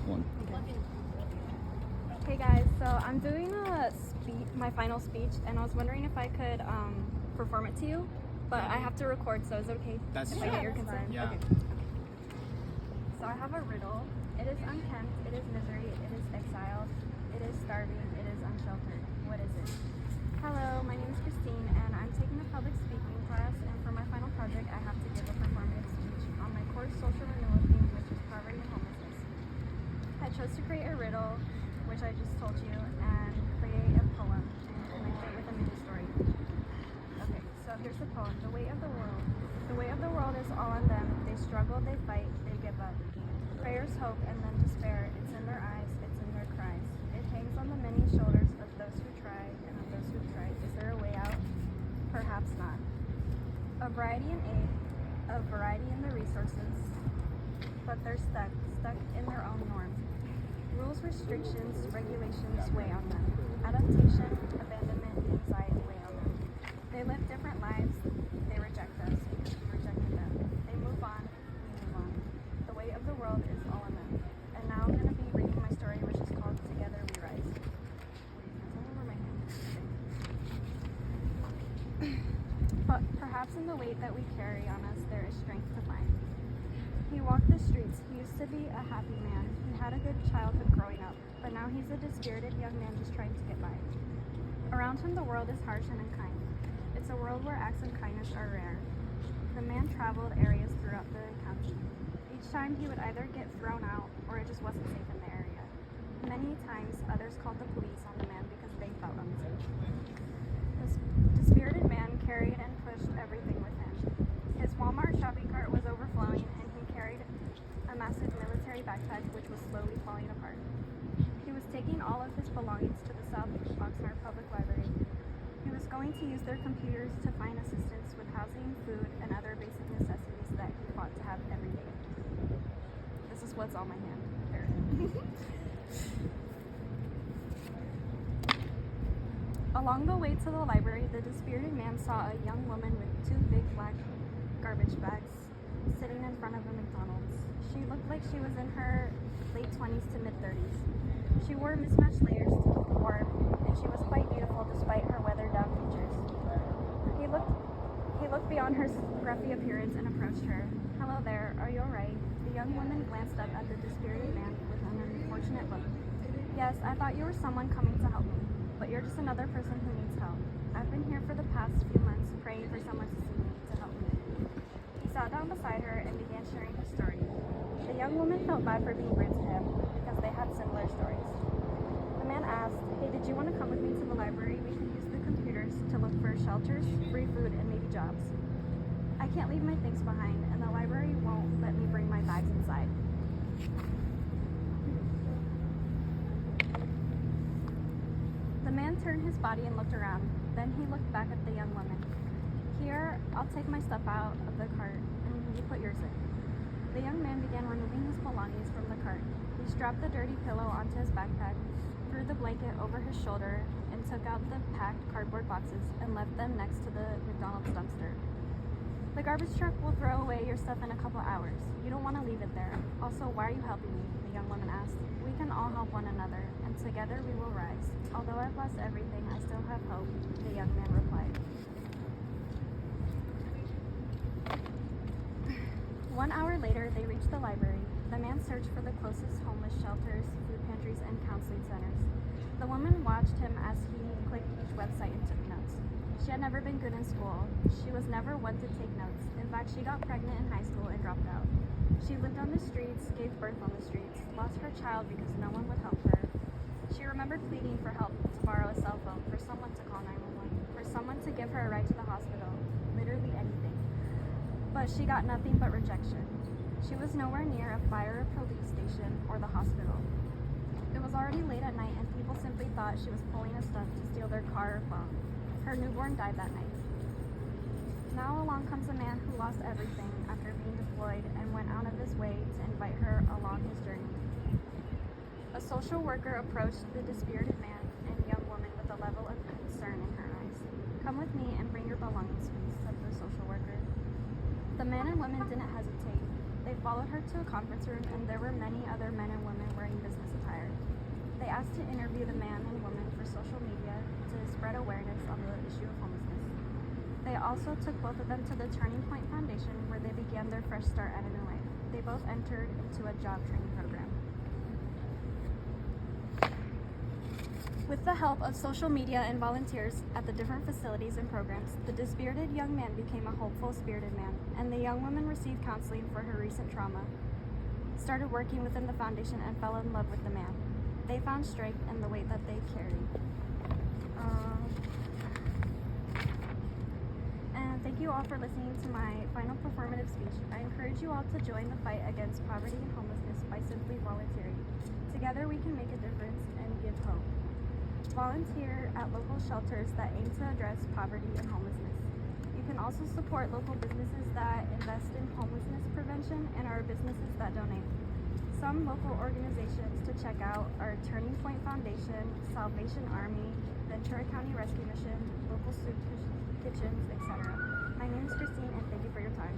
One. Hey guys, so I'm doing my final speech, and I was wondering if I could perform it to you, but I have to record, so is it okay if I get your consent? Yeah. Okay. So I have a riddle. It is unkempt, it is misery, it is exiled, it is starving, it is unsheltered. What is it? Hello, my name is Christine, and I'm taking a public speaking class, and for my final project, I have to give a performative speech on my course social renewal theme, which is poverty and homelessness. I chose to create a riddle, which I just told you, and create a poem and connect it with a mini story. Okay, so here's the poem. The weight of the world. The weight of the world is all on them. They struggle, they fight, they give up. Prayers, hope, and then despair. It's in their eyes, it's in their cries. It hangs on the many shoulders of those who try and of those who've tried. Is there a way out? Perhaps not. A variety in aid, a variety in the resources, but they're stuck in their own norm. Rules, restrictions, regulations weigh on them. Adaptation, abandonment, anxiety weigh on them. They live different lives. They reject us because we rejected them. They move on. We move on. The weight of the world is all on them. And now I'm going to be reading my story, which is called Together We Rise. All over my hand. But perhaps in the weight that we carry on us, there is strength to find. He walked the streets. He used to be a happy man. He had a good childhood growing up, but now he's a dispirited young man just trying to get by. Around him, the world is harsh and unkind. It's a world where acts of kindness are rare. The man traveled areas throughout the county. Each time he would either get thrown out or it just wasn't safe in the area. Many times, others called the police on the man because they felt unsafe. This dispirited man carried and pushed everything with him. His Walmart shopping cart was overflowing, and he carried a massive military backpack which was slowly falling apart. He was taking all of his belongings to the South Oxnard Public Library. He was going to use their computers to find assistance with housing, food, and other basic necessities that he fought to have every day. This is what's on my hand. There. Along the way to the library, the dispirited man saw a young woman with two big black garbage bags sitting in front of a McDonald's. She looked like she was in her late 20s to mid-30s. She wore mismatched layers to keep warm, and she was quite beautiful despite her weathered-down features. He looked beyond her scruffy appearance and approached her. "Hello there, are you alright?" The young woman glanced up at the dispirited man with an unfortunate look. "Yes, I thought you were someone coming to help me, but you're just another person who needs help. I've been here for the past few months praying for someone to see me, to help me." He sat down beside her and began sharing his story. The young woman felt bad for being rude to him because they had similar stories. The man asked, "Hey, did you want to come with me to the library? We can use the computers to look for shelters, free food, and maybe jobs." "I can't leave my things behind, and the library won't let me bring my bags inside." The man turned his body and looked around. Then he looked back at the young woman. "Here, I'll take my stuff out of the cart, and you put yours in." The young man began removing his belongings from the cart. He strapped the dirty pillow onto his backpack, threw the blanket over his shoulder, and took out the packed cardboard boxes and left them next to the McDonald's dumpster. "The garbage truck will throw away your stuff in a couple hours. You don't want to leave it there. Also, why are you helping me?" the young woman asked. "We can all help one another, and together we will rise. Although I've lost everything, I still have hope," the young man replied. 1 hour later, they reached the library. The man searched for the closest homeless shelters, food pantries, and counseling centers. The woman watched him as he clicked each website and took notes. She had never been good in school. She was never one to take notes. In fact, she got pregnant in high school and dropped out. She lived on the streets, gave birth on the streets, lost her child because no one would help her. She remembered pleading for help to borrow a cell phone, for someone to call 911, for someone to give her a ride to the hospital, literally anything. But she got nothing but rejection. She was nowhere near a fire, a police station, or the hospital. It was already late at night, and people simply thought she was pulling a stunt to steal their car or phone. Her newborn died that night. Now along comes a man who lost everything after being deployed and went out of his way to invite her along his journey. A social worker approached the dispirited man and young woman with a level of concern in her eyes. "Come with me and bring your belongings, please," said the social worker. The men and women didn't hesitate. They followed her to a conference room, and there were many other men and women wearing asked to interview the man and woman for social media to spread awareness on the issue of homelessness. They also took both of them to the Turning Point Foundation, where they began their fresh start at a new life. They both entered into a job training program. With the help of social media and volunteers at the different facilities and programs, the dispirited young man became a hopeful, spirited man, and the young woman received counseling for her recent trauma, started working within the foundation, and fell in love with the man. They found strength in the weight that they carried. And thank you all for listening to my final performative speech. I encourage you all to join the fight against poverty and homelessness by simply volunteering. Together we can make a difference and give hope. Volunteer at local shelters that aim to address poverty and homelessness. You can also support local businesses that invest in homelessness prevention and our businesses that donate. Some local organizations to check out are Turning Point Foundation, Salvation Army, Ventura County Rescue Mission, local soup kitchens, etc. My name is Christine, and thank you for your time.